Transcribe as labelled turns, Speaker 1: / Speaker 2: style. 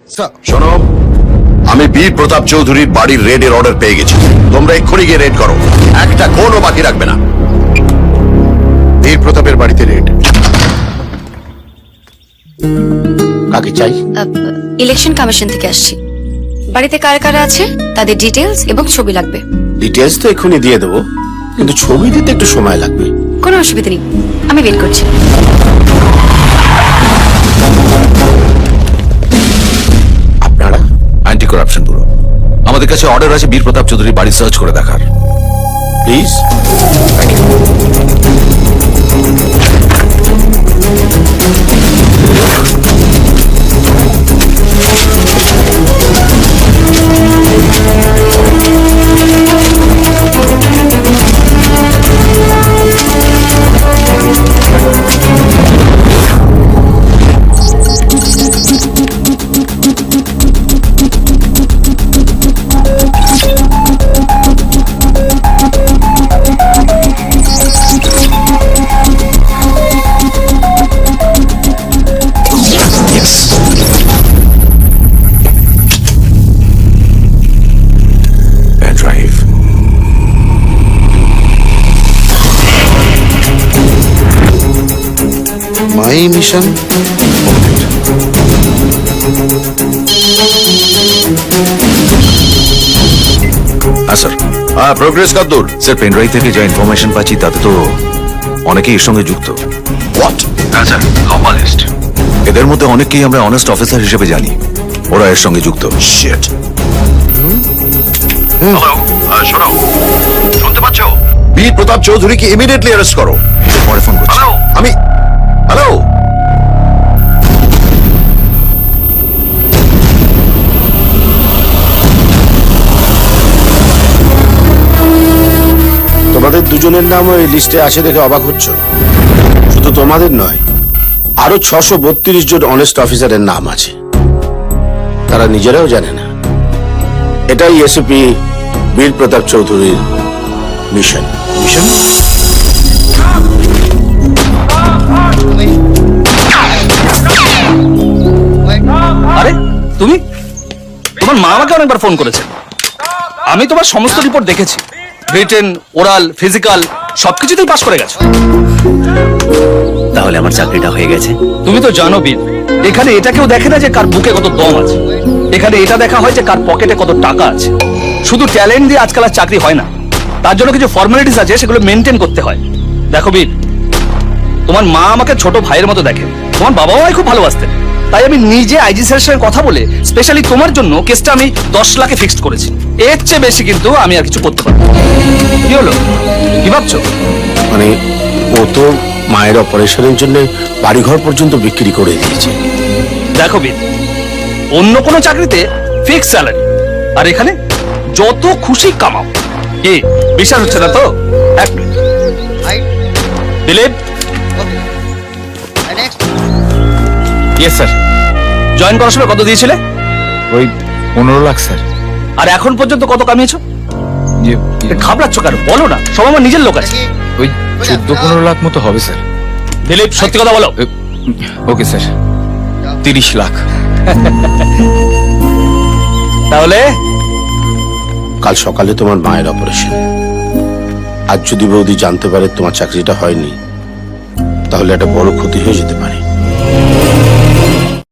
Speaker 1: শোনো, আমি বীর প্রতাপ চৌধুরীর বাড়ির রেডের অর্ডার পেয়ে গেছি। তোমরা এক্ষুনি গিয়ে রেড করো, একটা কোনো বাকি রাখবে না। বীর প্রতাপের বাড়িতে রেড। কাকে চাই?
Speaker 2: ইলেকশন কমিশন থেকে আসছি। বাড়িতে কারা কারা আছে তাদের ডিটেলস এবং ছবি লাগবে।
Speaker 1: ডিটেলস তো এক্ষুনি দিয়ে দেবো, কিন্তু ছবি দিতে একটু সময় লাগবে।
Speaker 2: কোনো অসুবিধা নেই, আমি ওয়েট করছি।
Speaker 1: আপনারা?
Speaker 3: Anti corruption bureau. আমাদের কাছে অর্ডার আছে বীর প্রতাপ চৌধুরীর বাড়ি সার্চ করে দেখার।
Speaker 1: Please. Thank you. My mission.
Speaker 3: হ্যাঁ স্যার।
Speaker 1: প্রোগ্রেস কতদূর?
Speaker 3: স্যার, পেনড্রাইভ থেকে যা ইনফরমেশন পাচ্ছি তাতে তো অনেকেই এর সঙ্গে যুক্ত।
Speaker 1: হোয়াট?
Speaker 3: হ্যাঁ স্যার, লম্বা লিস্ট। এদের মধ্যে অনেককেই আমরা অনেস্ট অফিসার হিসেবে জানি, ওরা এর সঙ্গে যুক্ত।
Speaker 1: শিট।
Speaker 3: হ্যালো, শোনো, শুনতে পাচ্ছ?
Speaker 1: বীর প্রতাপ চৌধুরীকে ইমিডিয়েটলি অ্যারেস্ট করো।
Speaker 3: পরে ফোন করছি।
Speaker 1: আমি হ্যালো। তোমাদের দুজনের নাম ওই লিস্টে আছে দেখে অবাক হচ্ছ? শুধু তোমাদের নয়, আরো 632 জন অনেস্ট অফিসারের নাম আছে, তারা নিজেরাও জানে না। এটাই এসপি বীর প্রতাপ চৌধুরীর মিশন। মিশন?
Speaker 4: আরে তুমি, তোমার মা আমাকে অনেকবার ফোন করেছে। আমি তোমার সমস্ত রিপোর্ট দেখেছি, রিটেন, ওরাল, ফিজিক্যাল সবকিছুতেই পাস করে গেছো।
Speaker 5: তাহলে আমার চাকরিটা হয়ে গেছে?
Speaker 4: তুমি তো জানো বীর, এখানে এটা কেউ দেখে না যে কার বুকে কত দম আছে, এখানে এটা দেখা হয় যে কার পকেটে কত টাকা আছে। শুধু ট্যালেন্ট দিয়ে আজকাল আর চাকরি হয় না, তার জন্য কিছু ফর্মালিটিস আছে, সেগুলো মেনটেন করতে হয়। দেখো বীর, তোমার মা আমাকে ছোট ভাইয়ের মতো দেখে, তোমার বাবাও আমায় খুব ভালোবাসতেন। তাই আমি নিজে আইজি স্যারের সঙ্গে কথা বলে স্পেশালি তোমার জন্য কেসটা আমি 10 লাখে ফিক্সড করেছি। এর চেয়ে বেশি কিন্তু আমি আর কিছু করতে পারবো। কি হলো, কি ভাবছো?
Speaker 1: মানে ও তো মায়ের অপারেশনের জন্য বাড়িঘর পর্যন্ত বিক্রি করে দিয়েছে।
Speaker 4: দেখো বীর, অন্য কোনো চাকরিতে ফিক্স স্যালারি, আর এখানে যত খুশি কামাও। কি বিশ্বাস হচ্ছে না তো? এক minute. Dilip. Yes sir. Join করার সময় কত দিয়েছিলে?
Speaker 6: ওই 15 লাখ স্যার।
Speaker 4: আর এখন পর্যন্ত কত কামিয়েছো? ঘাবড়াচ্ছ কেন, বলো না, সব আমার নিজের লোক আছে।
Speaker 6: ওই 14-15 লাখ মতো হবে স্যার।
Speaker 4: দিলীপ, সত্যি কথা বলো।
Speaker 6: Okay sir, 30 lakh.
Speaker 4: তাহলে
Speaker 1: কাল সকালে তোমার মায়ের অপারেশন। আজ যদি বৌদি জানতে পারে তোমার চাকরিটা হয়নি, তাহলে একটা বড় ক্ষতি হয়ে যেতে পারে।